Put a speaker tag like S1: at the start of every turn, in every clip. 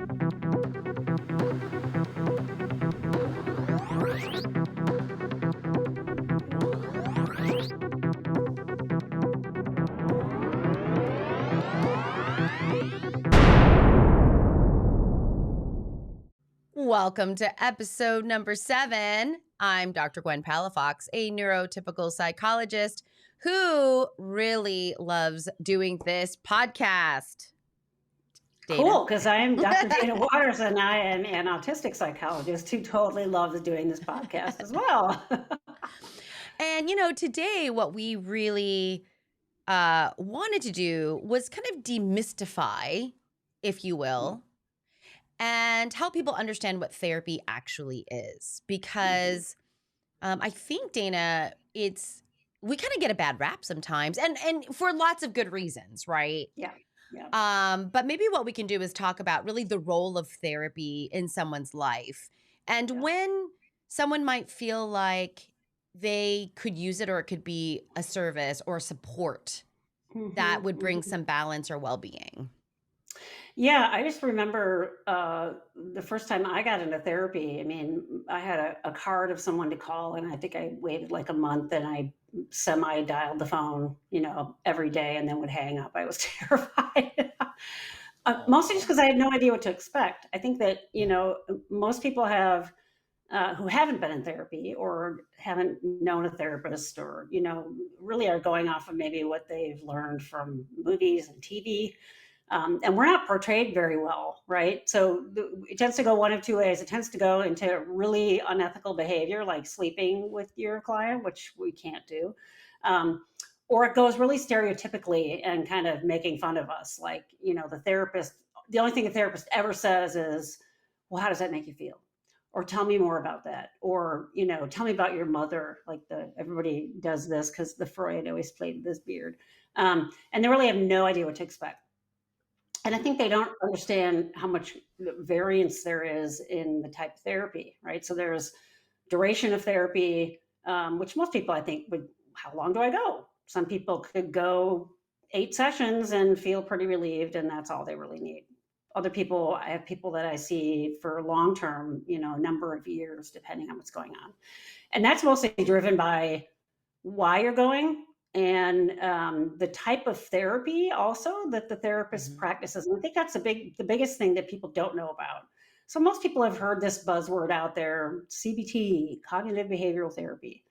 S1: Welcome to episode number 7. I'm Dr. Gwen Palafox, a neurotypical psychologist who really loves doing this podcast. Dana?
S2: Cool, because I am Dr. Dana Waters, and I am an autistic psychologist who totally loves doing this podcast as well.
S1: And, today what we really wanted to do was kind of demystify, if you will, and help people understand what therapy actually is. Because I think, Dana, we kind of get a bad rap sometimes, and for lots of good reasons, right?
S2: Yeah.
S1: But maybe what we can do is talk about really the role of therapy in someone's life, and when someone might feel like they could use it, or it could be a service or support that would bring some balance or well-being.
S2: Yeah, I just remember the first time I got into therapy. I mean, I had a card of someone to call, and I think I waited like a month, and I semi-dialed the phone, every day, and then would hang up. I was terrified. Mostly just because I had no idea what to expect. I think that, most people have who haven't been in therapy or haven't known a therapist, or, really are going off of maybe what they've learned from movies and TV. And we're not portrayed very well, right? So it tends to go one of two ways. It tends to go into really unethical behavior, like sleeping with your client, which we can't do. Or it goes really stereotypically and kind of making fun of us. Like, the therapist, the only thing a therapist ever says is, well, how does that make you feel? Or tell me more about that. Or, tell me about your mother. Like everybody does this because the Freud always played this beard. And they really have no idea what to expect. And I think they don't understand how much variance there is in the type of therapy, right? So there's duration of therapy, which most people, I think, how long do I go? Some people could go 8 sessions and feel pretty relieved, and that's all they really need. Other people, I have people that I see for long-term, a number of years, depending on what's going on. And that's mostly driven by why you're going, and the type of therapy also that the therapist practices. And I think that's the biggest thing that people don't know about. So most people have heard this buzzword out there: CBT, cognitive behavioral therapy,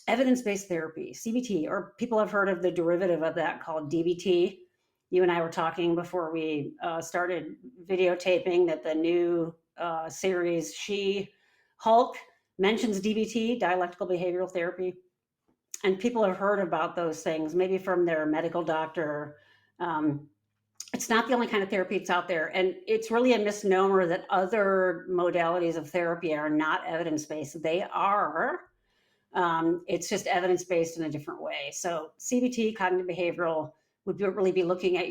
S2: evidence-based therapy, CBT, or people have heard of the derivative of that called DBT. You and I were talking before we started videotaping that the new series She-Hulk mentions DBT, dialectical behavioral therapy. And people have heard about those things, maybe from their medical doctor. It's not the only kind of therapy that's out there. And it's really a misnomer that other modalities of therapy are not evidence-based. They are. It's just evidence-based in a different way. So CBT, cognitive behavioral, would really be looking at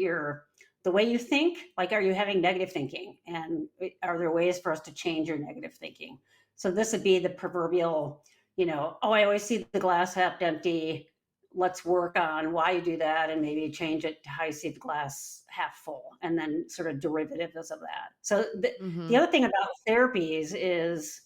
S2: the way you think. Like, are you having negative thinking? And are there ways for us to change your negative thinking? So this would be the proverbial, I always see the glass half empty. Let's work on why you do that, and maybe change it to how you see the glass half full, and then sort of derivatives of that. So the other thing about therapies is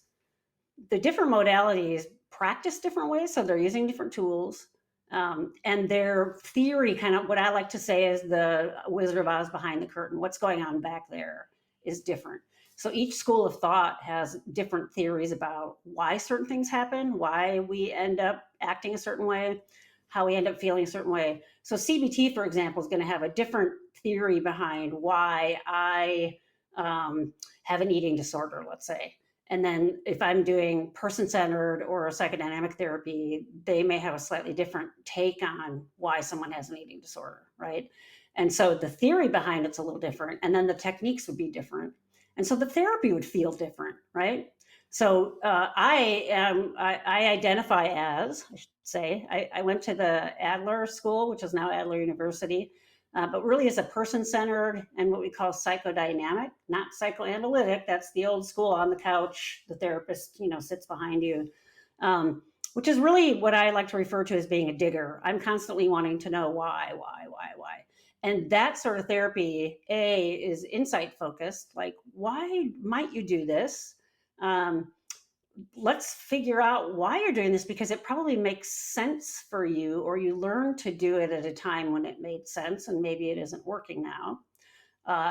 S2: the different modalities practice different ways. So they're using different tools. And their theory, kind of what I like to say is the Wizard of Oz behind the curtain. What's going on back there is different. So each school of thought has different theories about why certain things happen, why we end up acting a certain way, how we end up feeling a certain way. So CBT, for example, is going to have a different theory behind why I have an eating disorder, let's say. And then if I'm doing person-centered or psychodynamic therapy, they may have a slightly different take on why someone has an eating disorder, right? And so the theory behind it's a little different, and then the techniques would be different. And so the therapy would feel different, right? So I identify as, I should say, I went to the Adler School, which is now Adler University, but really is a person-centered and what we call psychodynamic, not psychoanalytic. That's the old school on the couch. The therapist, sits behind you, which is really what I like to refer to as being a digger. I'm constantly wanting to know why. And that sort of therapy, A, is insight focused, like, why might you do this? Um, let's figure out why you're doing this because it probably makes sense for you, or you learned to do it at a time when it made sense and maybe it isn't working now.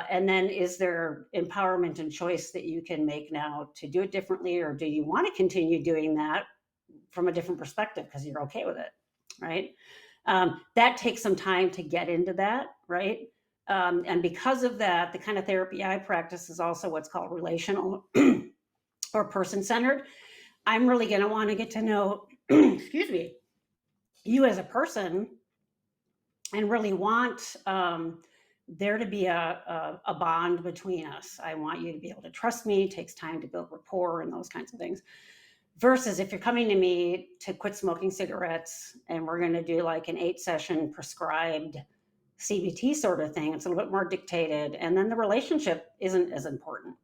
S2: And then is there empowerment and choice that you can make now to do it differently, or do you want to continue doing that from a different perspective because you're okay with it, right? That takes some time to get into that, right? And because of that, the kind of therapy I practice is also what's called relational or person centered. I'm really going to want to get to know, excuse me, you as a person, and really want there to be a bond between us. I want you to be able to trust me. It takes time to build rapport and those kinds of things. Versus if you're coming to me to quit smoking cigarettes and we're going to do like an 8 session prescribed CBT sort of thing, it's a little bit more dictated. And then the relationship isn't as important.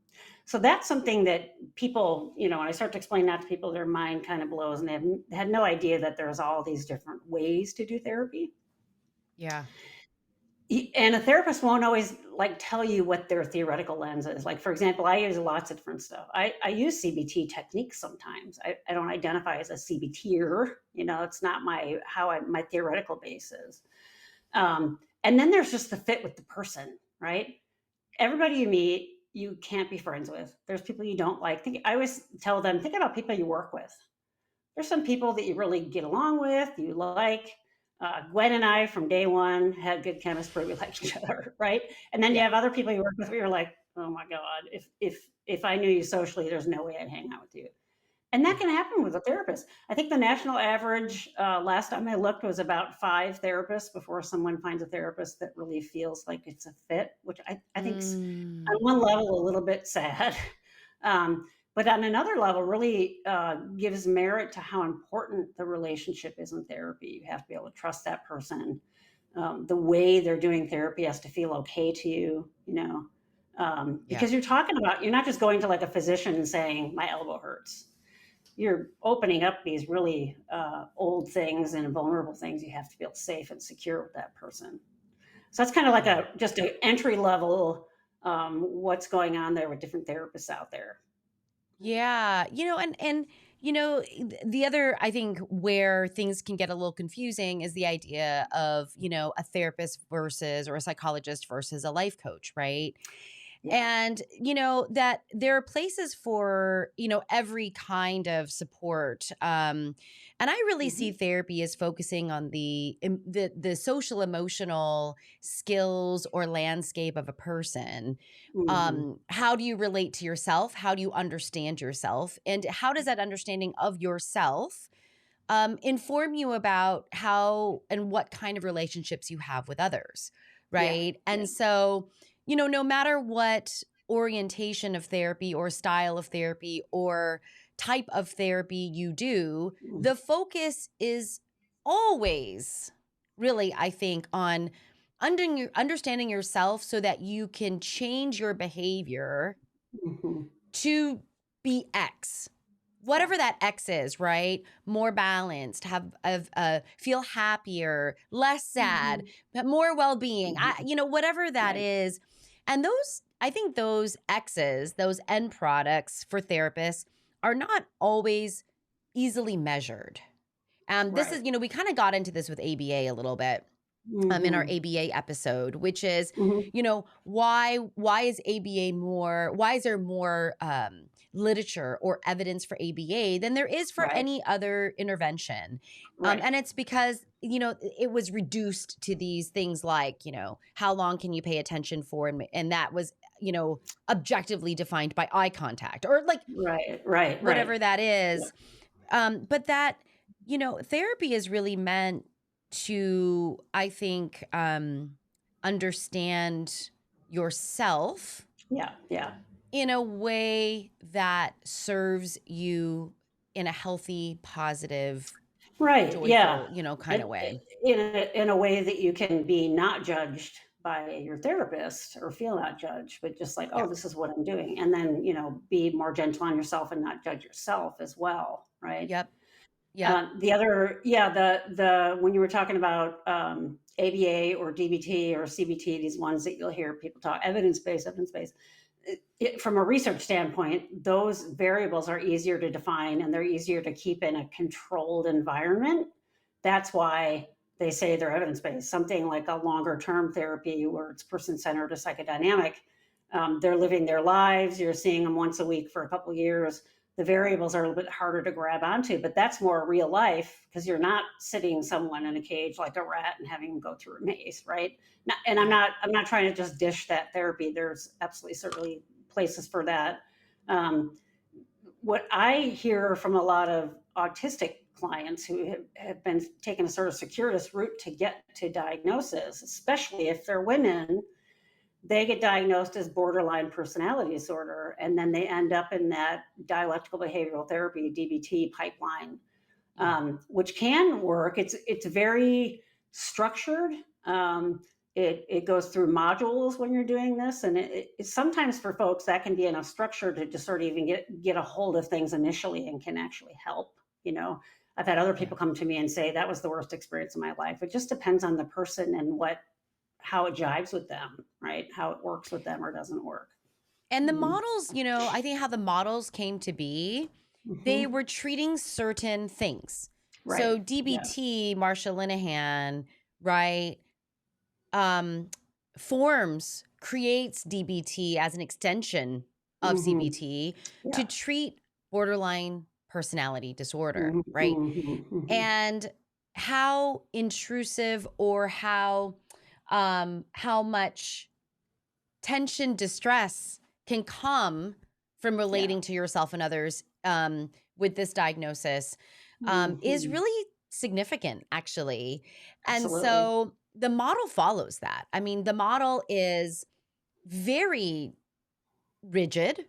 S2: So that's something that people, when I start to explain that to people, their mind kind of blows and they had no idea that there's all these different ways to do therapy.
S1: Yeah.
S2: And a therapist won't always like tell you what their theoretical lens is. Like, for example, I use lots of different stuff. I use CBT techniques sometimes. I don't identify as a CBTer. It's not my theoretical base is. And then there's just the fit with the person, right? Everybody you meet, you can't be friends with. There's people you don't like. I always tell them, think about people you work with. There's some people that you really get along with, you like. Gwen and I, from day one, had good chemistry. We like each other, right? And then you
S1: Yeah.
S2: have other people you work with where you're like, oh my god, if I knew you socially, there's no way I'd hang out with you. And that
S1: Yeah.
S2: can happen with a therapist. I think the national average, last time I looked, was about 5 therapists before someone finds a therapist that really feels like it's a fit, which I think's on
S1: Mm.
S2: one level a little bit sad. But on another level, really gives merit to how important the relationship is in therapy. You have to be able to trust that person. The way they're doing therapy has to feel okay to you,
S1: Yeah.
S2: because you're not just going to like a physician and saying, my elbow hurts. You're opening up these really old things and vulnerable things. You have to feel safe and secure with that person. So that's kind of like
S1: Yeah.
S2: just an entry level, what's going on there with different therapists out there.
S1: Yeah, the other, I think, where things can get a little confusing is the idea of, a therapist versus, or a psychologist versus a life coach, right?
S2: Yeah.
S1: And that there are places for every kind of support, and I really see
S2: Hmm.
S1: therapy as focusing on the social emotional skills or landscape of a person.
S2: Hmm.
S1: How do you relate to yourself? How do you understand yourself? And how does that understanding of yourself inform you about how and what kind of relationships you have with others,
S2: Yeah.
S1: right?
S2: Yeah.
S1: And so, no matter what orientation of therapy or style of therapy or type of therapy you do,
S2: Mm-hmm.
S1: the focus is always really, I think, on understanding yourself so that you can change your behavior to be X.
S2: Yeah.
S1: Whatever that X is, right? More balanced, feel happier, less sad,
S2: Hmm.
S1: but more well-being.
S2: Hmm.
S1: Whatever that
S2: Right.
S1: is. And I think those X's, those end products for therapists are not always easily measured. This is,
S2: Right.
S1: we kind of got into this with ABA a little bit in our
S2: Hmm.
S1: ABA episode, which is,
S2: Hmm.
S1: why is there more literature or evidence for ABA than there is for
S2: Right.
S1: any other intervention?
S2: Right.
S1: And it's because, it was reduced to these things like, how long can you pay attention for? And that was, objectively defined by eye contact or like
S2: Right. Right.
S1: whatever
S2: Right.
S1: that
S2: Yeah.
S1: is. But that, therapy is really meant to, I think, understand yourself
S2: Yeah. Yeah.
S1: in a way that serves you in a healthy, positive,
S2: Right. Yeah.
S1: joyful, kind of
S2: And
S1: way.
S2: in a way that you can be not judged by your therapist or feel not judged, but just like,
S1: Yeah.
S2: oh, this is what I'm doing. And then, be more gentle on yourself and not judge yourself as well. Right.
S1: Yep. Yep.
S2: The other, yeah, the when you were talking about ABA or DBT or CBT, these ones that you'll hear people talk, evidence-based, from a research standpoint, those variables are easier to define and they're easier to keep in a controlled environment. That's why they say they're evidence-based. Something like a longer-term therapy where it's person-centered or psychodynamic, they're living their lives, you're seeing them once a week for a couple of years. The variables are a little bit harder to grab onto, but that's more real life because you're not sitting someone in a cage like a rat and having them go through a maze, right? And I'm not trying to just dish that therapy. There's absolutely certainly places for that. What I hear from a lot of autistic clients who have been taking a sort of circuitous route to get to diagnosis, especially if they're women, they get diagnosed as borderline personality disorder, and then they end up in that dialectical behavioral therapy, DBT pipeline, which can work. It's very structured. It goes through modules when you're doing this, and it sometimes for folks that can be enough structure to just sort of even get a hold of things initially and can actually help. I've had other people come to me and say that was the worst experience of my life. It just depends on the person and how it jives with them, right? How it works with them or doesn't work.
S1: And the models, I think how the models came to be, they were treating certain things.
S2: Right.
S1: So DBT, Marsha Linehan, right? Forms creates DBT as an extension of CBT to treat borderline personality disorder, right? And how intrusive or how much tension, distress can come from relating to yourself and others with this diagnosis is really significant, actually.
S2: Absolutely.
S1: And so the model follows that. I mean, the model is very rigid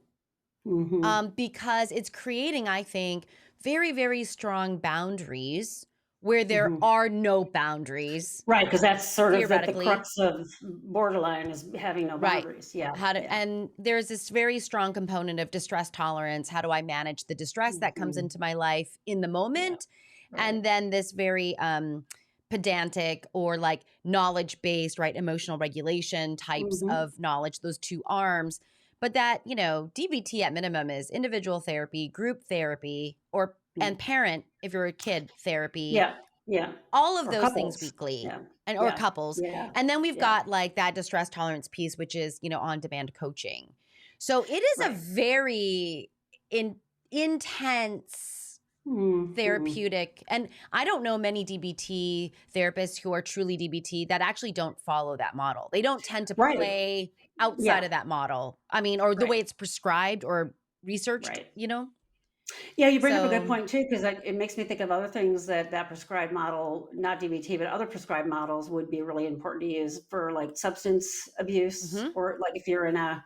S1: because it's creating, I think, very, very strong boundaries where there are no boundaries.
S2: Right, because that's sort of the crux of borderline is having no boundaries.
S1: Yeah. And there's this very strong component of distress tolerance. How do I manage the distress that comes into my life in the moment? Yeah. And then this very pedantic or like knowledge-based, right, emotional regulation types of knowledge, those two arms. But that, DBT at minimum is individual therapy, group therapy, and parent, if you're a kid, therapy.
S2: Yeah.
S1: All of those things weekly. Or couples. And then we've got like that distress tolerance piece, which is, on-demand coaching. So it is a very intense therapeutic. And I don't know many DBT therapists who are truly DBT that actually don't follow that model. They don't tend to play outside of that model. I mean, or the way it's prescribed or researched,
S2: Yeah, you bring up a good point too, because it makes me think of other things that prescribed model, not DBT, but other prescribed models would be really important to use for like substance abuse, or like if you're in a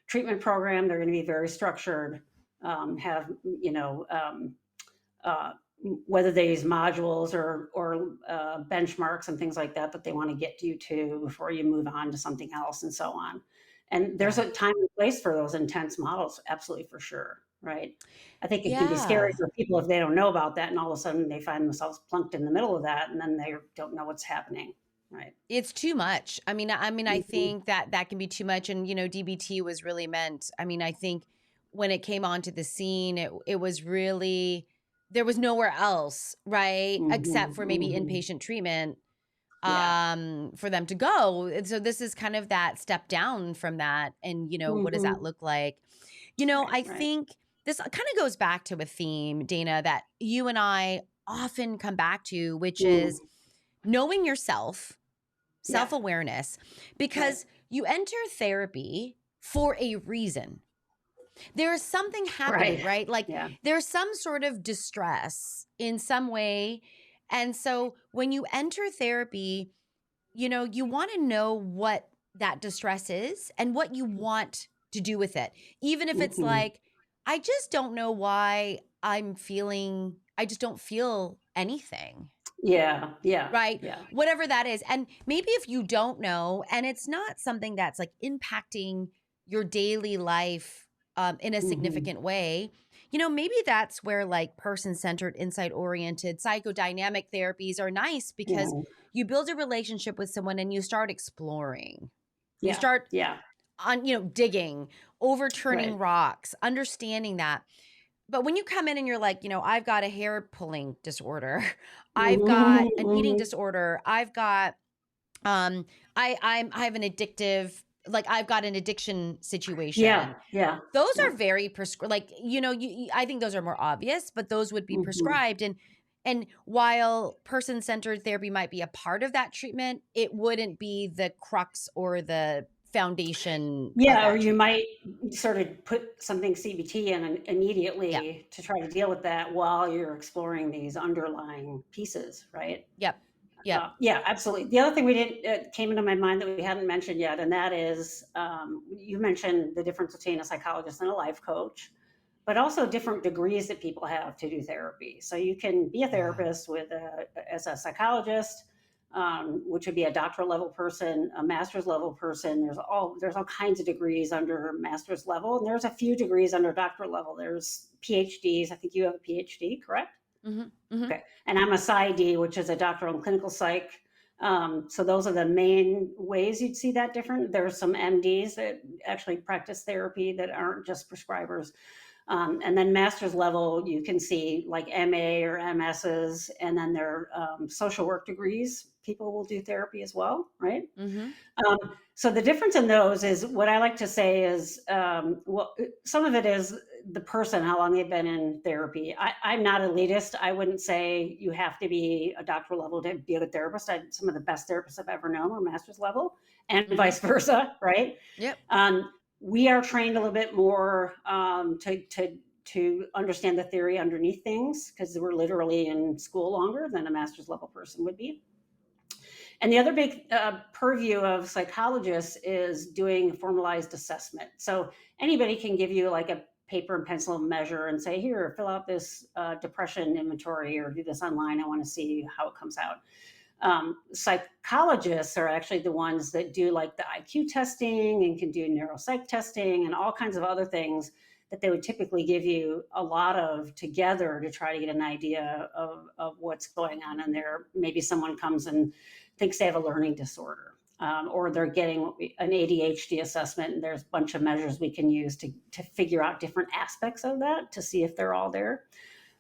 S2: treatment program, they're going to be very structured, have, whether they use modules or benchmarks and things like that they want to get you to before you move on to something else and so on. And there's a time and place for those intense models, absolutely, for sure. Right. I think it can be scary for people if they don't know about that and all of a sudden they find themselves plunked in the middle of that and then they don't know what's happening. Right.
S1: It's too much. I mean, I think that can be too much. And, DBT was really meant. I mean, I think when it came onto the scene, it was really, there was nowhere else, right? Except for maybe inpatient treatment for them to go. And so this is kind of that step down from that. And, what does that look like? I think this kind of goes back to a theme, Dana, that you and I often come back to, which is knowing yourself, self-awareness, because you enter therapy for a reason. There's something happening, right? Like there's some sort of distress in some way. And so when you enter therapy, you want to know what that distress is and what you want to do with it. Even if it's like, I just don't know why I just don't feel anything.
S2: Yeah.
S1: Right.
S2: Yeah.
S1: Whatever that is. And maybe if you don't know, and it's not something that's like impacting your daily life in a significant way, maybe that's where like person-centered, insight-oriented, psychodynamic therapies are nice because
S2: Mhm.
S1: you build a relationship with someone and you start exploring. You
S2: Yeah,
S1: start
S2: yeah,
S1: digging, overturning
S2: right.
S1: rocks, understanding that. But when you come in and you're like, I've got a hair pulling disorder, I've got
S2: Mhm,
S1: an eating
S2: mhm.
S1: disorder, I've got I have an addictive, like I've got an addiction
S2: Yeah,
S1: situation.
S2: yeah,
S1: Those
S2: yeah.
S1: are very like, I think those are more obvious, but those would be
S2: Mhm.
S1: prescribed. And while person-centered therapy might be a part of that treatment, it wouldn't be the crux or the foundation of
S2: Yeah, or
S1: that
S2: you
S1: treatment.
S2: might sort of put something CBT in
S1: Yep.
S2: immediately to try to deal with that while you're exploring these underlying pieces, right?
S1: Yep. Yep.
S2: Yeah, absolutely. The other thing we didn't came into my mind that we hadn't mentioned yet, and that is you mentioned the difference between a psychologist and a life coach, but also different degrees that people have to do therapy. So you can be a
S1: Yeah.
S2: therapist as a psychologist, which would be a doctoral level person, a master's level person. There's all kinds of degrees under master's level, and there's a few degrees under doctoral level. There's PhDs. I think you have a PhD, correct?
S1: Mhm. Mhm.
S2: Okay. And I'm a PsyD, which is a doctoral in clinical psych. So those are the main ways you'd see that different. There's some MDs that actually practice therapy that aren't just prescribers. And then master's level, you can see like MA or MSs, and then their social work degrees. People will do therapy as well, right?
S1: Mhm.
S2: So the difference in those is what I like to say is, well, some of it is the person, how long they've been in therapy. I'm not elitist. I wouldn't say you have to be a doctoral level to be a good therapist. Some of the best therapists I've ever known were master's level, and
S1: Mhm.
S2: vice versa, right?
S1: Yep.
S2: We are trained a little bit more to understand the theory underneath things because we're literally in school longer than a master's level person would be. And the other big purview of psychologists is doing formalized assessment. So anybody can give you like a paper and pencil measure and say, here, fill out this depression inventory or do this online. I want to see how it comes out. Psychologists are actually the ones that do like the IQ testing and can do neuropsych testing and all kinds of other things that they would typically give you a lot of together to try to get an idea of what's going on in there. Maybe someone comes and thinks they have a learning disorder. Or they're getting an ADHD assessment, and there's a bunch of measures we can use to figure out different aspects of that to see if they're all there.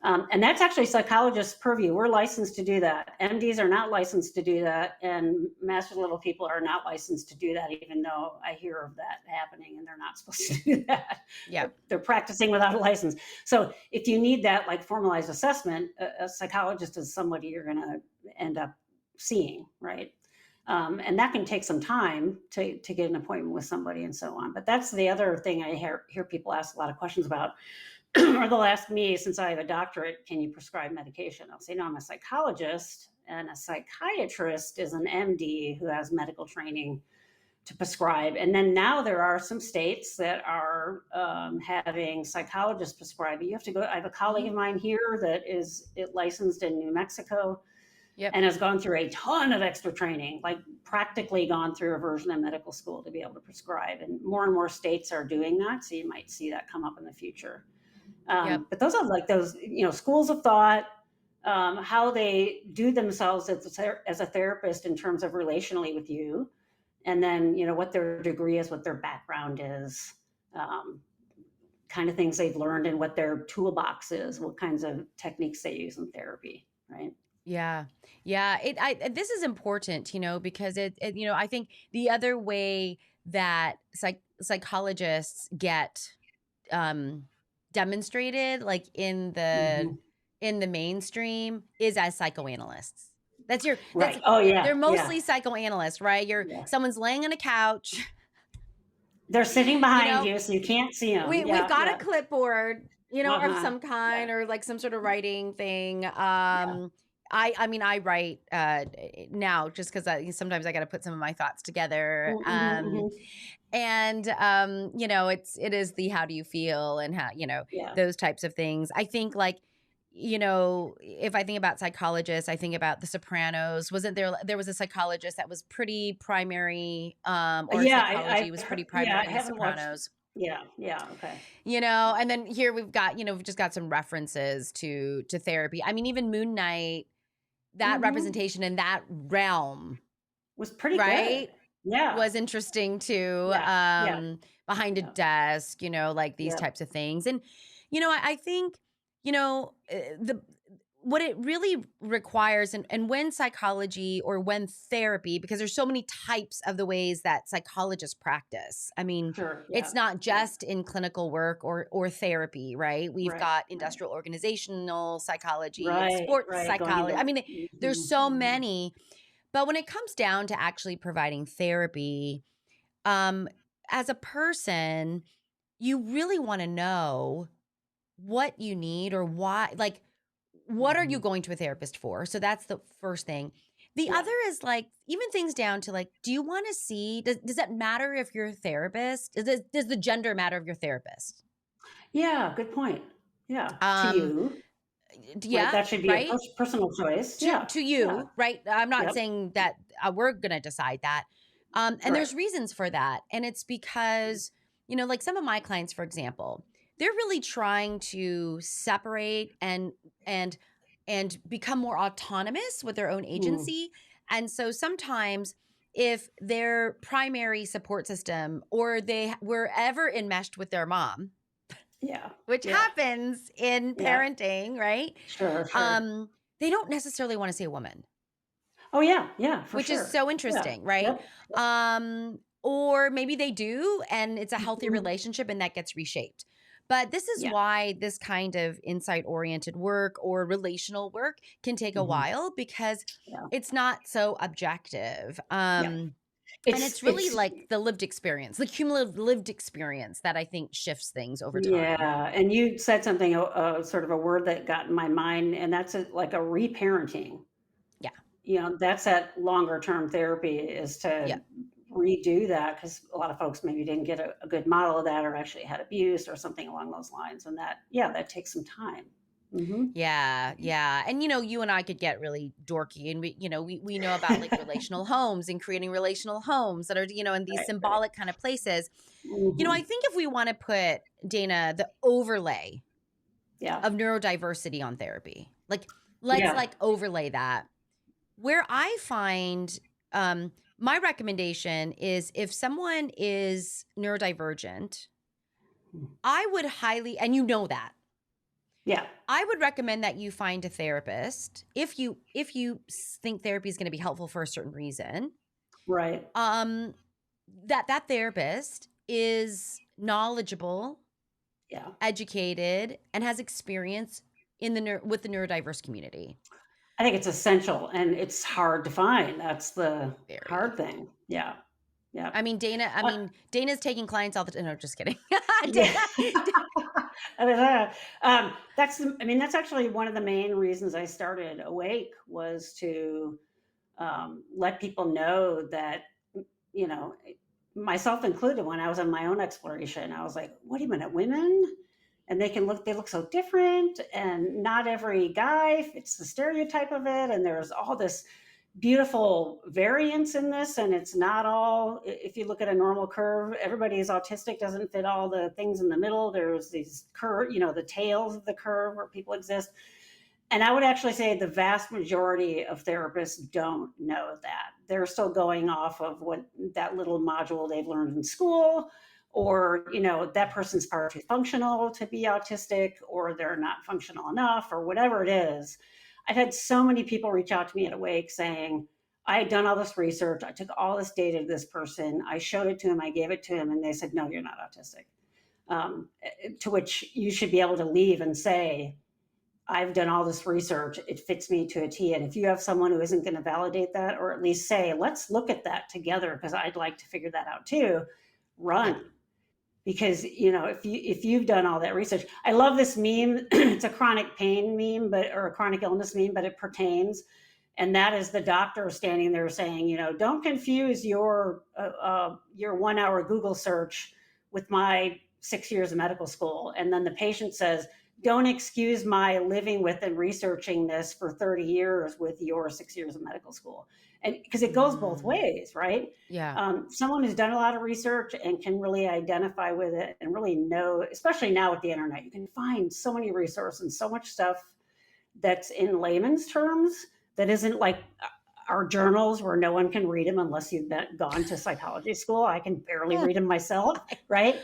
S2: And that's actually psychologists' purview. We're licensed to do that. MDs are not licensed to do that, and master's level people are not licensed to do that, even though I hear of that happening and they're not supposed to do that.
S1: Yep.
S2: They're practicing without a license. So if you need that like formalized assessment, a psychologist is somebody you're going to end up seeing, right? And that can take some time to get an appointment with somebody and so on. But that's the other thing I hear people ask a lot of questions about. Or they'll ask me, since I have a doctorate, can you prescribe medication? I'll say, no, I'm a psychologist, and a psychiatrist is an MD who has medical training to prescribe. And then now there are some states that are having psychologists prescribe. You have to go. I have a colleague
S1: Mhm.
S2: of mine here that is licensed in New Mexico
S1: Yep.
S2: and has gone through a ton of extra training, like practically gone through a version of medical school to be able to prescribe. And more states are doing that. So you might see that come up in the future.
S1: Yep.
S2: But those are like those, schools of thought, how they do themselves as a therapist in terms of relationally with you, and then what their degree is, what their background is, um, kind of things they've learned, and what their toolbox is, what kinds of techniques they use in therapy, right?
S1: Yeah. Yeah. This is important, because I think the other way that psychologists get um demonstrated like
S2: Hmm.
S1: in the mainstream is as psychoanalysts. That's
S2: Right. Oh yeah,
S1: they're
S2: yeah,
S1: mostly psychoanalysts, right?
S2: yeah.
S1: Someone's laying on a couch,
S2: They're sitting
S1: you
S2: behind
S1: know,
S2: you, so you can't see them.
S1: we've
S2: Yeah,
S1: got a
S2: yeah.
S1: clipboard, of
S2: Uh-huh.
S1: some
S2: Yeah.
S1: kind or like some sort of writing thing.
S2: Yeah.
S1: I mean, I write now just because sometimes I got to put some of my thoughts together.
S2: Mm-hmm, hmm.
S1: And it is the how do you feel and how,
S2: Yeah.
S1: those types of things. I think like, if I think about psychologists, I think about The Sopranos. Wasn't there was a psychologist that was pretty primary, or
S2: Yeah,
S1: psychology was pretty
S2: yeah,
S1: primary
S2: I
S1: in The
S2: haven't watched.
S1: Sopranos.
S2: Yeah. Yeah. Okay.
S1: And then here we've got, we've just got some references to therapy. I mean, even Moon Knight, that
S2: Hmm.
S1: representation in that realm,
S2: Was pretty good.
S1: right?
S2: Yeah.
S1: Was interesting too.
S2: Yeah. Yeah.
S1: Behind a
S2: Yeah.
S1: desk, like these
S2: Yep.
S1: types of things. And, I think, the what it really requires and when psychology or when therapy, because there's so many types of the ways that psychologists practice. I mean,
S2: Sure.
S1: it's
S2: Yeah.
S1: not
S2: Yeah.
S1: just in clinical work or therapy, right? We've
S2: Right.
S1: got
S2: Right.
S1: industrial organizational psychology,
S2: Right.
S1: sports
S2: Right. Going
S1: psychology. I
S2: into.
S1: mean, there's
S2: Mhm,
S1: so
S2: mhm.
S1: many, but when it comes down to actually providing therapy, um, as a person, you really want to know what you need or why, like, what are you
S2: Mhm.
S1: going to a therapist for? So that's the first thing. The
S2: Yeah.
S1: other is like, even things down to like, do you want to see, does that matter if you're a therapist? Does the gender matter of your therapist?
S2: Yeah. Good point. Yeah. To
S1: Um,
S2: you, right?
S1: yeah,
S2: That should be a
S1: right.
S2: personal choice.
S1: To
S2: Yeah.
S1: to
S2: Yeah.
S1: you, right? I'm not
S2: Yep.
S1: saying that, we're gonna decide that. And
S2: Right.
S1: there's reasons for that, and it's because, like some of my clients, for example, they're really trying to separate and and become more autonomous with their own
S2: Mm.
S1: agency, and so sometimes if their primary support system or they were ever enmeshed with their mom,
S2: Yeah.
S1: which
S2: Yeah.
S1: happens in
S2: Yeah.
S1: parenting, right?
S2: Sure. Sure.
S1: Um, they don't necessarily wanna see a woman.
S2: Oh yeah. Yeah. For
S1: Which is
S2: sure.
S1: so
S2: Yeah.
S1: interesting, right?
S2: Yep.
S1: Or maybe they do, and it's a healthy
S2: Mhm.
S1: relationship and that gets reshaped. But this is
S2: Yeah.
S1: why this kind of insight oriented work or relational work can take a
S2: Mhm.
S1: while because
S2: Yeah.
S1: it's not so objective.
S2: Yeah.
S1: And
S2: It's
S1: it's really
S2: it's
S1: like the lived experience, the cumulative lived experience that I think shifts things over time.
S2: Yeah, and you said something, sort of a word that got in my mind, and that's like a reparenting.
S1: Yeah.
S2: That's that longer term therapy is
S1: Yeah.
S2: to redo that because a lot of folks maybe didn't get a good model of that or actually had abuse or something along those lines. And that, yeah, that takes some time. Hmm.
S1: Yeah, yeah. And you and I could get really dorky and we know about like relational homes and creating relational homes that are, in these
S2: Right, right.
S1: symbolic kind of places.
S2: Hmm.
S1: I think if we want to put Dana the overlay
S2: Yeah,
S1: of neurodiversity on therapy, like let's
S2: yeah,
S1: like overlay that. Where I find my recommendation is if someone is neurodivergent, I would highly and you know that
S2: yeah,
S1: I would recommend that you find a therapist if you think therapy is going to be helpful for a certain reason.
S2: right.
S1: Um, that therapist is knowledgeable,
S2: Yeah.
S1: educated, and has experience in with the neurodiverse community.
S2: I think it's essential and it's hard to find. That's the
S1: Very.
S2: hard thing. Yeah, yeah.
S1: I mean, Dana. I
S2: Uh,
S1: mean, Dana's taking clients all the time. No, just kidding.
S2: yeah.
S1: Dana.
S2: I mean, that's actually one of the main reasons I started Awake was to let people know that, you know, myself included, when I was on my own exploration, I was like, wait a minute, women? And they look so different. And not every guy fits the stereotype of it. And there's all this beautiful variance in this. And it's not all, if you look at a normal curve, everybody is autistic, doesn't fit all the things in the middle. There's these curve, the tails of the curve where people exist. And I would actually say the vast majority of therapists don't know that. They're still going off of what that little module they've learned in school, or, that person's far too functional to be autistic, or they're not functional enough, or whatever it is. I've had so many people reach out to me at Awake saying, I had done all this research, I took all this data to this person, I showed it to him, I gave it to him, and they said, no, you're not autistic. To which you should be able to leave and say, I've done all this research. It fits me to a T. And if you have someone who isn't going to validate that, or at least say, let's look at that together because I'd like to figure that out too,
S1: Yeah.
S2: run. Because if you've done all that research, I love this meme. It's a chronic pain meme, or a chronic illness meme, but it pertains. And that is the doctor standing there saying, don't confuse your 1 hour Google search with my 6 years of medical school. And then the patient says, don't excuse my living with and researching this for 30 years with your 6 years of medical school. And because it goes both
S1: Mm,
S2: ways, right?
S1: yeah.
S2: Someone who's done a lot of research and can really identify with it and really know, especially now with the internet, you can find so many resources and so much stuff that's in layman's terms that isn't like our journals where no one can read them unless you've gone to psychology school. I can barely read them myself, right?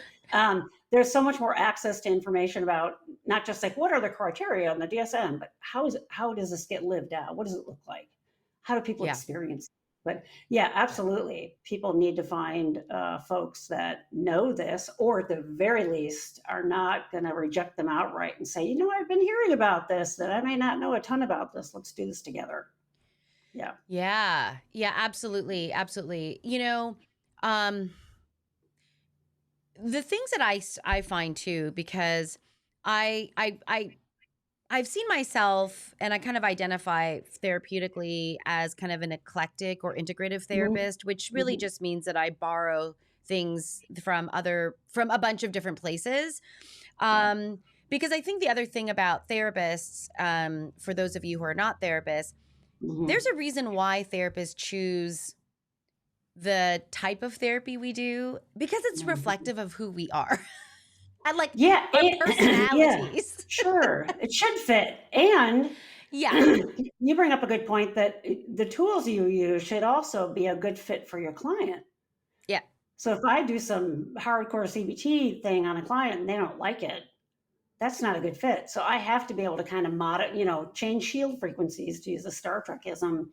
S2: There's so much more access to information about not just like what are the criteria on the DSM, but how does this get lived out? What does it look like? How do people
S1: Yeah.
S2: experience it? But yeah, absolutely. People need to find folks that know this, or at the very least, are not going to reject them outright and say, I've been hearing about this, that I may not know a ton about this. Let's do this together. Yeah.
S1: Yeah. Yeah, absolutely. Absolutely. Um the things that I find too, because I I've seen myself, and I kind of identify therapeutically as kind of an eclectic or integrative
S2: Mm-hmm.
S1: therapist, which really
S2: Mm-hmm.
S1: just means that I borrow things from a bunch of different places.
S2: Yeah.
S1: Um, because I think the other thing about therapists, for those of you who are not therapists,
S2: Mm-hmm.
S1: there's a reason why therapists choose the type of therapy we do, because it's
S2: Mm-hmm.
S1: reflective of who we are and like
S2: Yeah.
S1: our
S2: Yeah.
S1: personalities.
S2: Sure. It should fit. And
S1: Yeah.
S2: you bring up a good point that the tools you use should also be a good fit for your client.
S1: Yeah.
S2: So if I do some hardcore CBT thing on a client and they don't like it, that's not a good fit. So I have to be able to kind of change shield frequencies, to use a Star Trekism.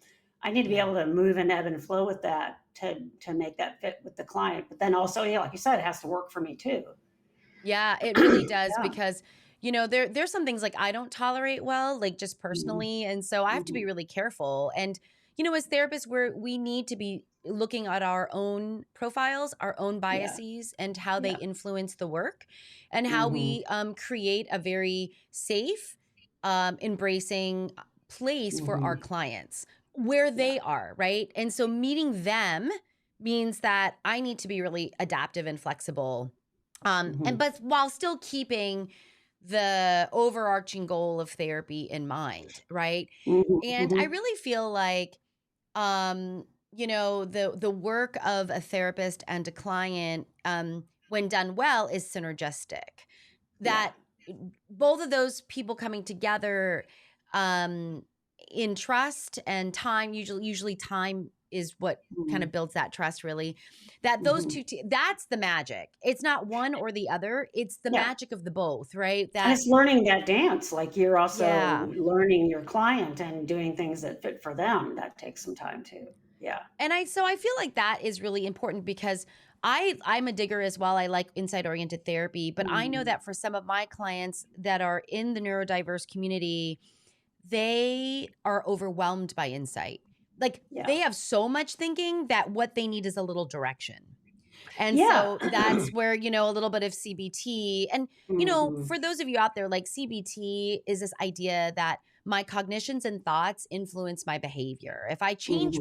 S2: I need to be
S1: Yeah.
S2: able to move and ebb and flow with that to make that fit with the client. But then also, yeah, like you said, it has to work for me too.
S1: Yeah, it really does,
S2: Yeah.
S1: because there's some things like I don't tolerate well, like just
S2: Mhm.
S1: personally, and so I have to be
S2: Mhm.
S1: really careful. And as therapists, we need to be looking at our own profiles, our own
S2: Yeah.
S1: biases, and how they
S2: Yeah.
S1: influence the work, and how
S2: Mhm.
S1: we create a very safe, embracing place for our
S2: Mhm.
S1: clients where
S2: Yeah.
S1: they are, right? And so meeting them means that I need to be really adaptive and flexible, and
S2: Mhm.
S1: but while still keeping the overarching goal of therapy in mind, right?
S2: Mhm.
S1: And I
S2: Mhm.
S1: really feel like, the work of a therapist and a client, when done well, is synergistic.
S2: Yeah.
S1: That both of those people coming together, um, in trust and time, usually time is what kind
S2: Mhm.
S1: of builds that trust, really. That those
S2: Mhm.
S1: two, that's the magic. It's not one or the other. It's the
S2: Yeah.
S1: magic of the both, right?
S2: And
S1: That
S2: it's learning that dance. Like you're
S1: Yeah.
S2: also learning your client and doing things that fit for them. That takes some time too. Yeah.
S1: And I feel like that is really important, because I'm a digger as well. I like insight oriented therapy, but I know
S2: Mhm.
S1: that for some of my clients that are in the neurodiverse community, they are overwhelmed by insight. Like,
S2: Yeah.
S1: they have so much thinking that what they need is a little direction. And
S2: Yeah.
S1: so that's where, a little bit of CBT, and,
S2: Mhm.
S1: for those of you out there, like, CBT is this idea that my cognitions and thoughts influence my behavior.
S2: Mhm.
S1: If I change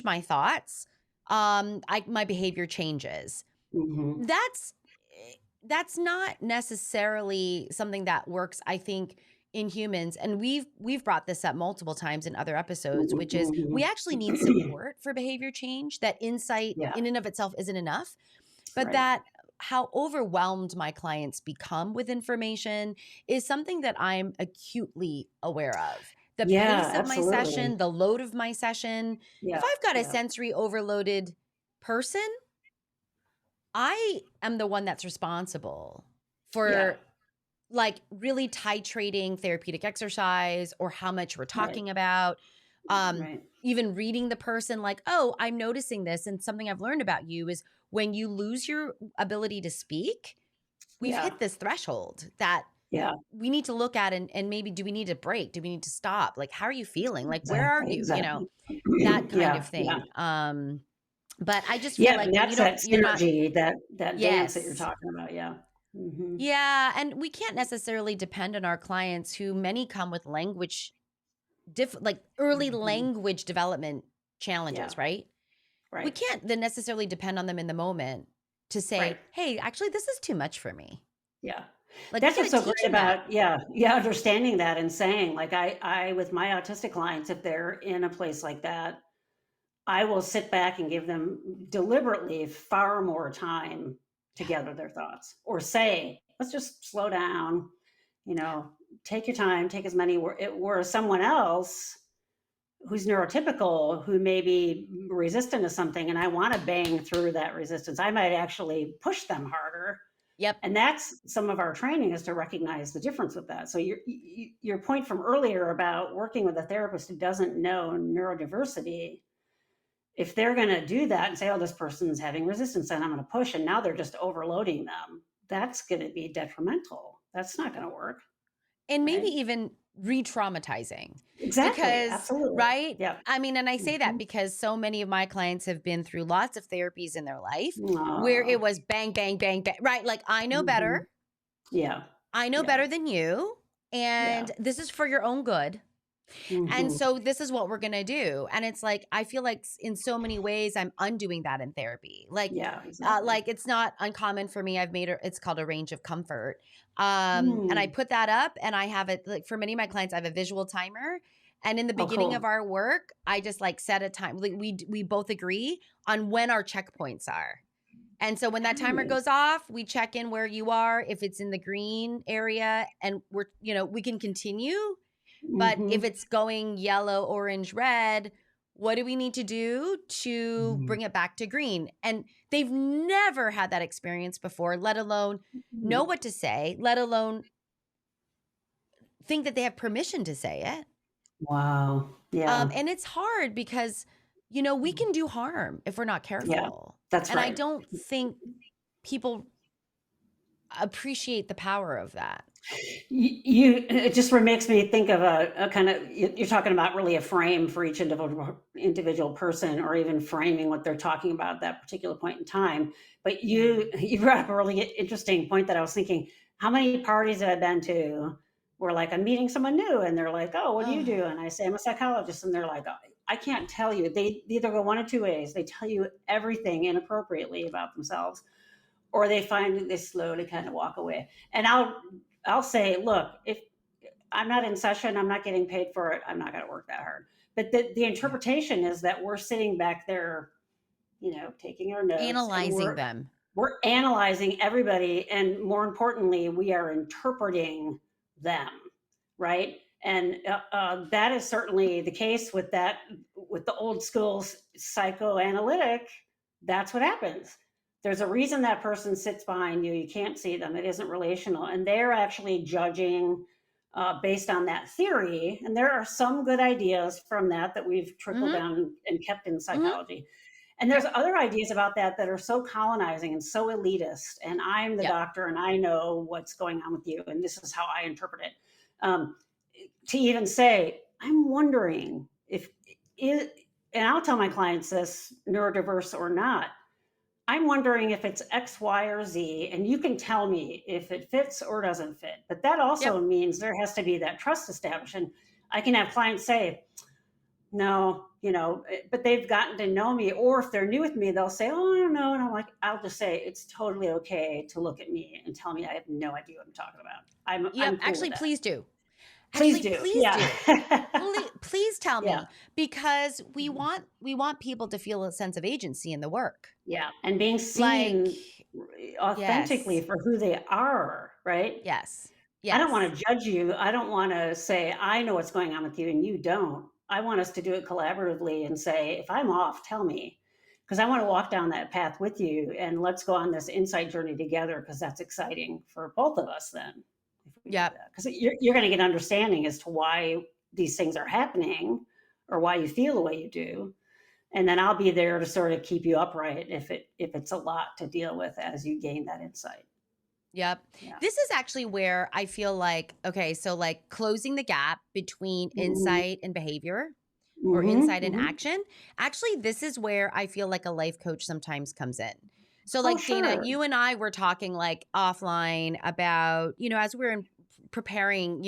S1: my thoughts, my behavior changes.
S2: Mhm.
S1: That's that's not necessarily something that works, I think, in humans. And we've brought this up multiple times in other episodes, which is we
S2: Mhm.
S1: actually need support for behavior change. That insight
S2: Yeah.
S1: in and of itself isn't enough, but
S2: Right.
S1: that how overwhelmed my clients become with information is something that I'm acutely aware of. The
S2: Yeah,
S1: pace of my
S2: absolutely.
S1: session, the load of my session. If
S2: Yeah.
S1: I've got a
S2: Yeah.
S1: sensory overloaded person, I am the one that's responsible
S2: Yeah.
S1: for, like, really titrating therapeutic exercise, or how much we're
S2: Right.
S1: talking about. Um,
S2: Right.
S1: Even reading the person, like, oh, I'm noticing this. And something I've learned about you is when you lose your ability to speak, we've
S2: Yeah.
S1: hit this threshold that
S2: Yeah.
S1: we need to look at, and maybe, do we need a break? Do we need to stop? Like, how are you feeling? Like, where are
S2: Exactly.
S1: you?
S2: Exactly.
S1: That kind of
S2: Yeah. Yeah.
S1: thing. But I just feel
S2: Yeah.
S1: like
S2: And
S1: when
S2: that's that
S1: you're not,
S2: synergy, that dance that you're
S1: yes.
S2: talking about. Yeah. Hmm.
S1: Yeah, and we can't necessarily depend on our clients, who many come with like early
S2: Hmm.
S1: language development
S2: Yeah.
S1: challenges, right? We
S2: Right.
S1: can't then necessarily depend on them in the moment to
S2: Right.
S1: say, "Hey, actually this is too much for me."
S2: Yeah.
S1: Like, we
S2: That's
S1: got
S2: what's
S1: to
S2: so
S1: teach
S2: great
S1: them that.
S2: about, understanding that and saying, like, I with my autistic clients, if they're in a place like that, I will sit back and give them deliberately far more time to
S1: Yeah.
S2: gather their thoughts or say, let's just slow down, you know, take your time, take as many, where someone else who's neurotypical, who may be resistant to something, and I want to bang through that resistance, I might actually push them harder.
S1: Yep.
S2: And that's some of our training, is to recognize the difference with that. So your point from earlier about working with a therapist who doesn't know neurodiversity, if they're going to do that and say, oh, this person's having resistance and I'm going to push, and now they're just overloading them, that's going to be detrimental. That's not going to work.
S1: And maybe
S2: Right.
S1: even re-traumatizing,
S2: Exactly.
S1: because,
S2: Absolutely.
S1: right?
S2: Yeah.
S1: I mean, and I say that
S2: Mhm.
S1: because so many of my clients have been through lots of therapies in their life where it
S2: Aw.
S1: was bang, bang, bang, bang, right? Like, I know better.
S2: Mhm. Yeah.
S1: I know
S2: Yeah.
S1: better than you.
S2: Yeah.
S1: And this is for your own good. And
S2: Mhm.
S1: so this is what we're going to do. And it's like, I feel like in so many ways, I'm undoing that in therapy.
S2: Yeah, exactly.
S1: Like it's not uncommon for me. It's called a range of comfort. And I
S2: Mm.
S1: put that up and I have it, like, for many of my clients, I have a visual timer. And in the
S2: Oh,
S1: beginning of
S2: cool.
S1: our work, I just like set a time. Like, we both agree on when our checkpoints are. And so when that timer
S2: Nice.
S1: goes off, we check in where you are. If it's in the green area and we can continue. But if
S2: Mhm.
S1: it's going yellow, orange, red, what do we need to do to
S2: Mhm.
S1: bring it back to green? And they've never had that experience before, let alone know
S2: Mhm.
S1: what to say, let alone think that they have permission to say it.
S2: Wow. Yeah.
S1: And it's hard because, we can do harm if we're not
S2: Yeah.
S1: careful.
S2: That's
S1: And I
S2: right.
S1: don't think people appreciate the power of that.
S2: It just makes me think of a kind of, you're talking about really a frame for each individual person, or even framing what they're talking about at that particular point in time. But you brought up a really interesting point that I was thinking, how many parties have I been to where, like, I'm meeting someone new and they're like, oh, what do you
S1: Oh,
S2: do? And I say, I'm a psychologist. And they're like, oh, I can't tell you. They either go one of two ways. They tell you everything inappropriately about themselves, or they find they slowly kind of walk away. And I'll say, look, if I'm not in session, I'm not getting paid for it, I'm not going to work that hard. But the
S1: yeah.
S2: interpretation is that we're sitting back there, taking our notes, and
S1: Analyzing them.
S2: we're analyzing everybody, and more importantly, we are interpreting them, right? And that is certainly the case with the old school psychoanalytic. That's what happens. There's a reason that person sits behind you. You can't see them. It isn't relational, and they're actually judging based on that theory. And there are some good ideas from that we've trickled
S1: Mhm.
S2: down and kept in
S1: Mhm.
S2: psychology. And there's
S1: Yep.
S2: other ideas about that are so colonizing and so elitist. And I'm the
S1: Yep.
S2: doctor and I know what's going on with you. And this is how I interpret it. Um, to even say, I'm wondering if it, and I'll tell my clients this, neurodiverse or not, I'm wondering if it's X, Y, or Z, and you can tell me if it fits or doesn't fit. But that
S1: Yep.
S2: also means there has to be that trust established. And I can have clients say, no, but they've gotten to know me. Or if they're new with me, they'll say, oh, I don't know. And I'm like, I'll just say, it's totally okay to look at me and tell me I have no idea what I'm talking about. I'm
S1: Yep.
S2: cool with
S1: Actually,
S2: that.
S1: please do.
S2: Please
S1: Actually,
S2: do.
S1: please
S2: Yeah.
S1: do. Please tell
S2: Yeah.
S1: me, because we want people to feel a sense of agency in the work.
S2: Yeah. And being
S1: Like,
S2: seen authentically
S1: yes.
S2: for who they are, right?
S1: Yes.
S2: I don't
S1: Yes.
S2: want to judge you. I don't want to say, I know what's going on with you and you don't. I want us to do it collaboratively and say, if I'm off, tell me. Because I want to walk down that path with you, and let's go on this insight journey together, because that's exciting for both of us then, if we do
S1: Yep.
S2: that. Because you're going to get understanding as to why these things are happening, or why you feel the way you do. And then I'll be there to sort of keep you upright if it's a lot to deal with as you gain that insight.
S1: Yep.
S2: Yeah.
S1: This is actually where I feel like, okay, so like closing the gap between
S2: Mm-hmm.
S1: insight and behavior, or
S2: Mm-hmm.
S1: insight and
S2: Mm-hmm.
S1: action. Actually, this is where I feel like a life coach sometimes comes in. So,
S2: Oh,
S1: like, Dana,
S2: sure.
S1: you and I were talking like offline about, as we were preparing,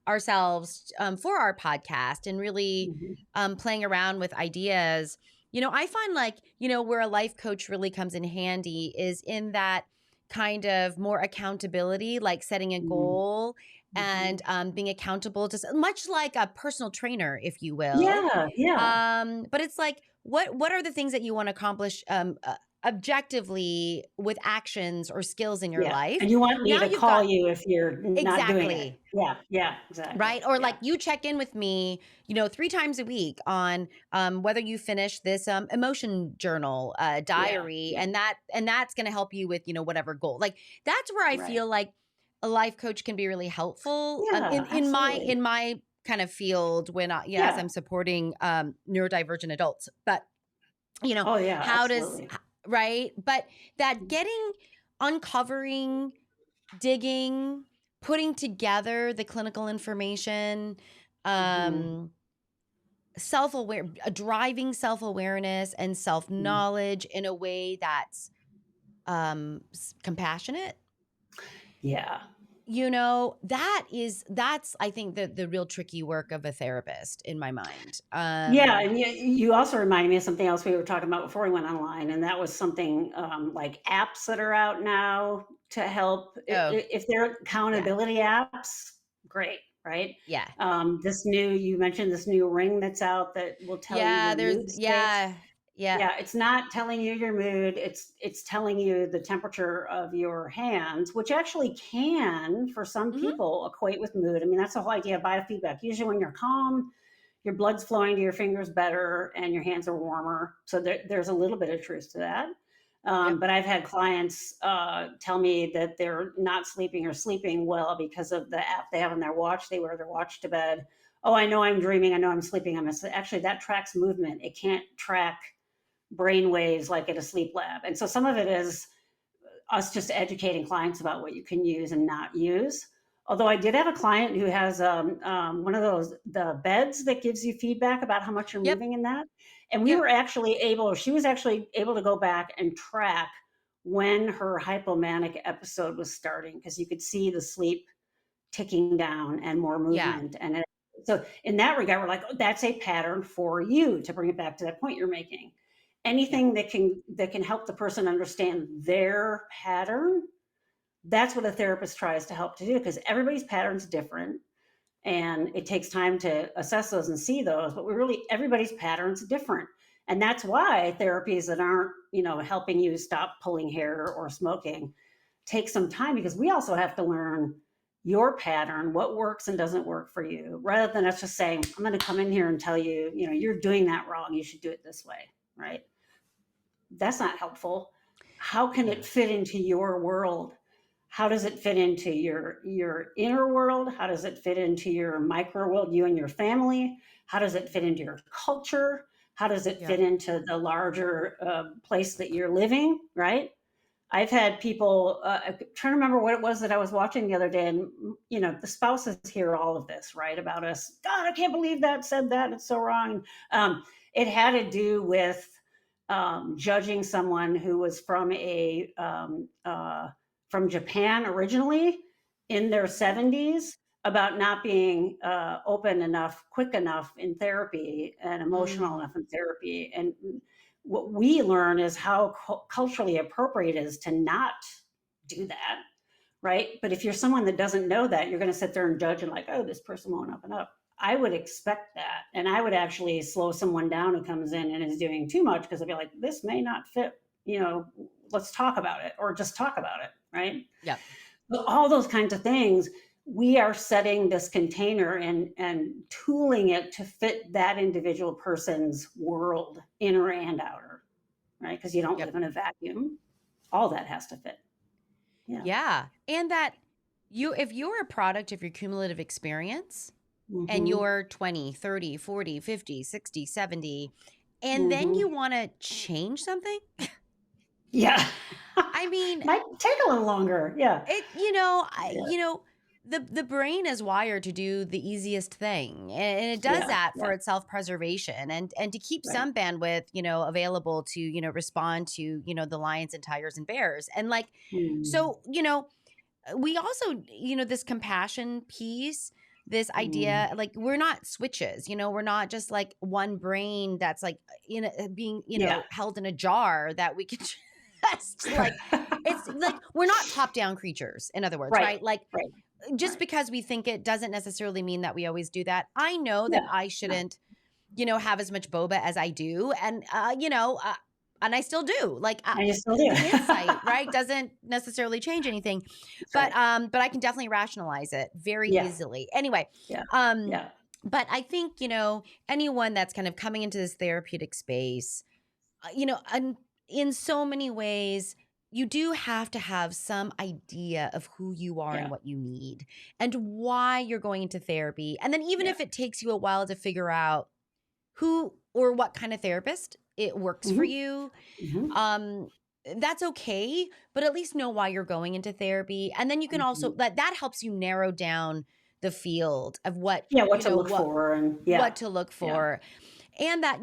S1: ourselves for our podcast and really
S2: Mhm.
S1: playing around with ideas. I find like, where a life coach really comes in handy is in that, kind of more accountability, like setting a
S2: Mm.
S1: goal
S2: Mhm.
S1: and being accountable to much like a personal trainer, if you will.
S2: Yeah, yeah,
S1: But it's like, what are the things that you want to accomplish objectively with actions or skills in your
S2: yeah,
S1: life?
S2: and you want me
S1: Now
S2: to
S1: you've
S2: call
S1: got
S2: you if you're not doing it.
S1: exactly.
S2: Yeah, yeah, exactly.
S1: Right? Or
S2: Yeah,
S1: like you check in with me, 3 times a week on whether you finish this emotion journal
S2: yeah,
S1: diary,
S2: yeah,
S1: and that's going to help you with whatever goal. Like that's where I
S2: right.
S1: feel like a life coach can be really helpful
S2: Yeah,
S1: in
S2: absolutely.
S1: my kind of field when as
S2: Yeah.
S1: I'm supporting neurodivergent adults. But
S2: Oh, yeah,
S1: how does
S2: absolutely.
S1: right? But that getting uncovering digging, putting together the clinical information,
S2: Mhm.
S1: um, self-aware, driving self-awareness and
S2: Mm.
S1: self-knowledge in a way that's compassionate.
S2: Yeah.
S1: That's I think the real tricky work of a therapist in my mind.
S2: Yeah, and you also reminded me of something else we were talking about before we went online, and that was something, like apps that are out now to help.
S1: Oh,
S2: If they're
S1: yeah,
S2: accountability apps, great, right?
S1: yeah,
S2: This new you mentioned this new ring that's out that will tell you
S1: yeah.
S2: your
S1: There's
S2: mood states.
S1: yeah.
S2: Yeah, it's not telling you your mood, it's telling you the temperature of your hands, which actually can, for some
S1: Hmm.
S2: people, equate with mood. I mean, that's the whole idea of biofeedback. Usually when you're calm, your blood's flowing to your fingers better and your hands are warmer. So there's a little bit of truth to that.
S1: Yep.
S2: But I've had clients tell me that they're not sleeping or sleeping well because of the app they have on their watch. They wear their watch to bed. Oh, I know I'm dreaming. I know I'm sleeping. Actually, that tracks movement. It can't track brain waves like at a sleep lab. And so some of it is us just educating clients about what you can use and not use. Although I did have a client who has one of those the beds that gives you feedback about how much you're
S1: Yep.
S2: moving in that, and we
S1: Yep.
S2: were actually able. She was actually able to go back and track when her hypomanic episode was starting because you could see the sleep ticking down and more
S1: Yeah.
S2: movement. So in that regard, we're like, oh, that's a pattern for you to bring it back to that point you're making.
S1: Yep.
S2: Anything that can help the person understand their pattern, that's what a therapist tries to help to do because everybody's pattern's different and it takes time to assess those and see those, but we really everybody's pattern's different. And that's why therapies that aren't, helping you stop pulling hair or smoking take some time because we also have to learn your pattern, what works and doesn't work for you, rather than us just saying, I'm going to come in here and tell you, you're doing that wrong. You should do it this way. Right. That's not helpful. How can
S1: Yeah.
S2: it fit into your world? How does it fit into your inner world? How does it fit into your micro world, you and your family? How does it fit into your culture? How does it
S1: Yep.
S2: fit into the larger place that you're living? Right. I've had people, I'm trying to remember what it was that I was watching the other day, and the spouses hear all of this, right, about us. God, I can't believe that said that. It's so wrong. It had to do with judging someone who was from Japan originally in their 70s about not being open enough, quick enough in therapy, and emotional
S1: Mm.
S2: enough in therapy, and what we learn is how culturally appropriate it is to not do that, right? But if you're someone that doesn't know that, you're going to sit there and judge and like, oh, this person won't open up. I would expect that, and I would actually slow someone down who comes in and is doing too much because I'd be like, this may not fit. Let's talk about it, or just talk about it, right?
S1: Yep.
S2: But all those kinds of things, we are setting this container and tooling it to fit that individual person's world, inner and outer, right? Because you don't
S1: Yep.
S2: live in a vacuum. All that has to fit. Yeah.
S1: Yeah. And that if you're a product of your cumulative experience and
S2: Mm-hmm.
S1: you're 20, 30, 40, 50, 60, 70, and then
S2: Mm-hmm.
S1: you want to change something,
S2: Yeah.
S1: I mean,
S2: Might take a little longer. Yeah. Yeah.
S1: the brain is wired to do the easiest thing, and it does
S2: Yeah.
S1: that for
S2: Yeah.
S1: its self-preservation and to keep
S2: Right.
S1: some bandwidth, available to, respond to, the lions and tigers and bears. And like,
S2: Mm.
S1: so, we also, this compassion piece, this
S2: Mm.
S1: idea, like we're not switches, we're not just like one brain that's like, being,
S2: Yeah.
S1: held in a jar that we can just like It's like we're not top-down creatures, in other words,
S2: Right,
S1: right? Like
S2: right,
S1: just
S2: right.
S1: because we think it doesn't necessarily mean that we always do that. I know that
S2: Yeah,
S1: I
S2: no,
S1: shouldn't, have as much boba as I do, and I still do. Like
S2: and you still do.
S1: the hindsight, right, doesn't necessarily change anything,
S2: That's right.
S1: but I can definitely rationalize it very
S2: Yeah,
S1: easily. Anyway,
S2: yeah,
S1: um,
S2: yeah,
S1: but I think anyone that's kind of coming into this therapeutic space, and in so many ways, you do have to have some idea of who you are and
S2: yeah,
S1: what you need and why you're going into therapy. And then even
S2: yeah.
S1: if it takes you a while to figure out who or what kind of therapist it works for
S2: Mhm,
S1: you,
S2: mhm,
S1: um that's okay, but at least know why you're going into therapy. And then you can also
S2: mhm.
S1: that helps you narrow down the field of what,
S2: Yeah, what
S1: you
S2: to
S1: know,
S2: look
S1: what
S2: for and yeah,
S1: what to look
S2: yeah.
S1: for. And that,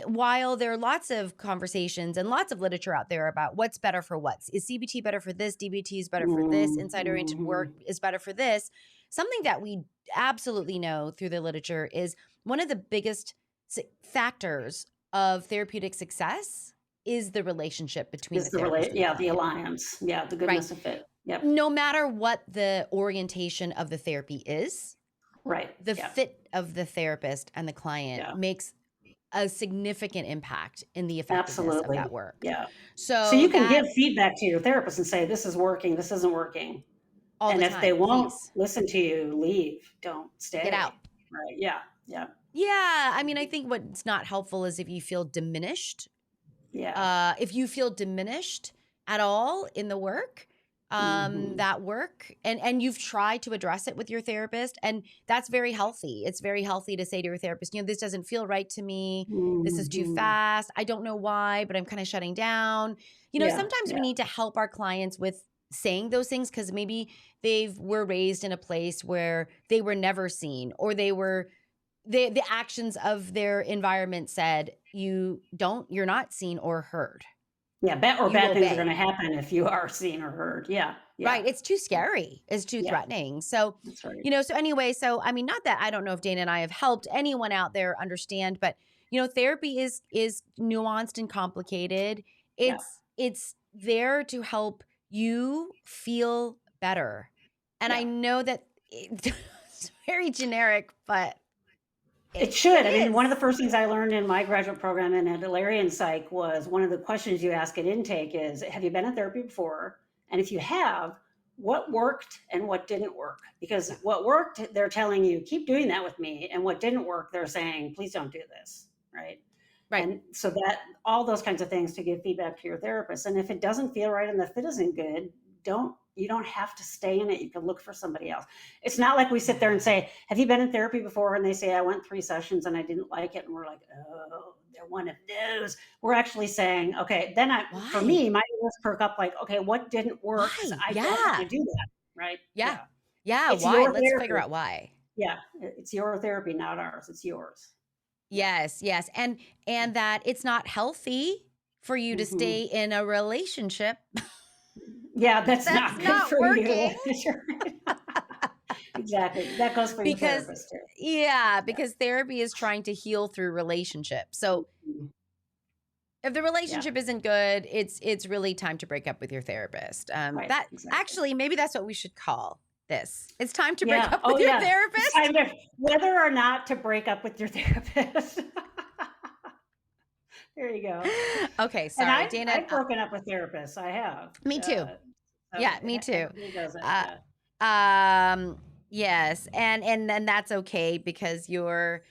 S1: while there are lots of conversations and lots of literature out there about what's better for what, is CBT better for this, DBT is better for this,
S2: Mm,
S1: insight oriented work
S2: mhm.
S1: is better for this, something that we absolutely know through the literature is one of the biggest factors of therapeutic success is the relationship between the
S2: Is the
S1: therapist and the
S2: the
S1: client,
S2: alliance. Yeah, the
S1: right?
S2: goodness of it. Yep.
S1: No matter what the orientation of the therapy is,
S2: Right.
S1: the
S2: Yeah.
S1: fit of the therapist and the client
S2: Yeah.
S1: makes a significant impact in the effectiveness of that
S2: Absolutely.
S1: work.
S2: Yeah. So
S1: So
S2: you can
S1: that
S2: give feedback to your therapist and say, this is working, this isn't working.
S1: all the
S2: And if they
S1: time,
S2: won't
S1: please
S2: listen to you, leave. Don't
S1: get out.
S2: stay. Right. Yeah. Yeah.
S1: Yeah, I mean, I think what's not helpful is if you feel diminished.
S2: Yeah.
S1: If you feel diminished at all in the work,
S2: Hmm.
S1: that work, and you've tried to address it with your therapist, and that's very healthy. It's very healthy to say to your therapist, this doesn't feel right to me. This is too
S2: Hmm.
S1: fast. I don't know why, but I'm kind of shutting down.
S2: Yeah.
S1: Sometimes we
S2: Yeah.
S1: need to help our clients with saying those things because maybe they were raised in a place where they were never seen, or the actions of their environment said you're not seen or heard.
S2: Yeah.
S1: You
S2: Bad things are going to
S1: obey.
S2: happen if you are seen or heard. Yeah. Yeah.
S1: Right, it's too scary, it's too
S2: Yeah.
S1: threatening. So,
S2: That's right.
S1: so anyway, so I mean, not that I don't know if Dana and I have helped anyone out there understand, but therapy is nuanced and complicated.
S2: Yeah.
S1: It's there to help you feel better. And I
S2: Yeah.
S1: know that it's very generic, but
S2: It
S1: it
S2: should. I mean, one of the
S1: is.
S2: first things I learned in my graduate program in Adlerian Psych was one of the questions you ask at intake is, have you been in therapy before? And if you have, what worked and what didn't work? Because
S1: Yeah.
S2: what worked, they're telling you, keep doing that with me. And what didn't work, they're saying, please don't do this. Right.
S1: Right.
S2: And so that all those kinds of things to give feedback to your therapist. And if it doesn't feel right and the fit isn't good, you don't have to stay in it. You can look for somebody else. It's not like we sit there and say, have you been in therapy before? And they say, I went 3 sessions and I didn't like it. And we're like, oh, they're one of those. We're actually saying, okay, then for
S1: Why?
S2: me, my ears perk up like, okay, what didn't work? Because
S1: Why?
S2: I don't want to
S1: Yeah.
S2: do that. Right.
S1: Yeah.
S2: Yeah.
S1: Yeah,
S2: It's
S1: why?
S2: your
S1: Let's figure
S2: therapy.
S1: out why.
S2: Yeah. It's your therapy, not ours. It's yours. Yeah.
S1: Yes, yes, and that it's not healthy for you to
S2: Hmm.
S1: stay in a relationship
S2: Yeah, that's
S1: that's
S2: not good
S1: not
S2: for you.
S1: working
S2: Sure. Exactly. That goes for your
S1: because
S2: therapist too.
S1: yeah,
S2: Yeah.
S1: because therapy is trying to heal through relationship. So,
S2: Mhm.
S1: if the
S2: Yeah.
S1: relationship isn't good, it's really time to break up with your therapist.
S2: Right.
S1: That
S2: Exactly.
S1: actually maybe that's what we should call this. It's time to break
S2: Yeah.
S1: up
S2: Oh,
S1: with your
S2: yeah. It's
S1: therapist.
S2: time to whether or not to break up with your therapist. There you go.
S1: Okay,
S2: And
S1: sorry, Dana.
S2: I've broken up with therapists. I have.
S1: Me too.
S2: So
S1: Yeah, me too.
S2: who doesn't?
S1: Uh,
S2: Yeah.
S1: yes, and then that's okay because you're,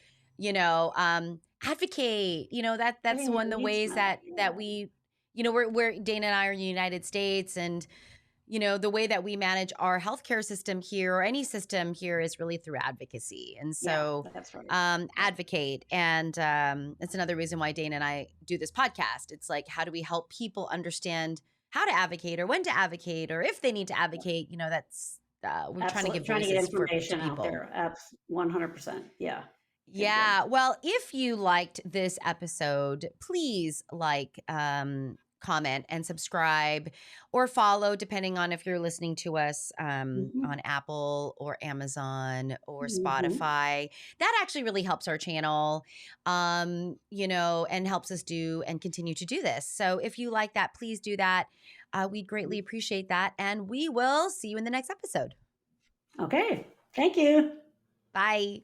S1: advocate. That's one of
S2: Everyone
S1: the
S2: needs
S1: ways
S2: that.
S1: that
S2: Yeah.
S1: we, we're Dana and I are in the United States, and the way that we manage our healthcare system here or any system here is really through advocacy, and
S2: Yeah.
S1: so
S2: That's right. Yeah.
S1: advocate, and it's another reason why Dana and I do this podcast. It's like, how do we help people understand how to advocate or when to advocate or if they need to advocate? That's we're trying to
S2: Absolutely.
S1: give
S2: Trying to get
S1: voices to
S2: information out
S1: people.
S2: there. 100%. Yeah. Good, good.
S1: Yeah. Well, if you liked this episode, please comment, and subscribe or follow, depending on if you're listening to us
S2: Mhm.
S1: on Apple or Amazon or
S2: Mhm.
S1: Spotify. That actually really helps our channel, and helps us do and continue to do this. So if you like that, please do that. We'd greatly appreciate that. And we will see you in the next episode.
S2: Okay. Thank you.
S1: Bye.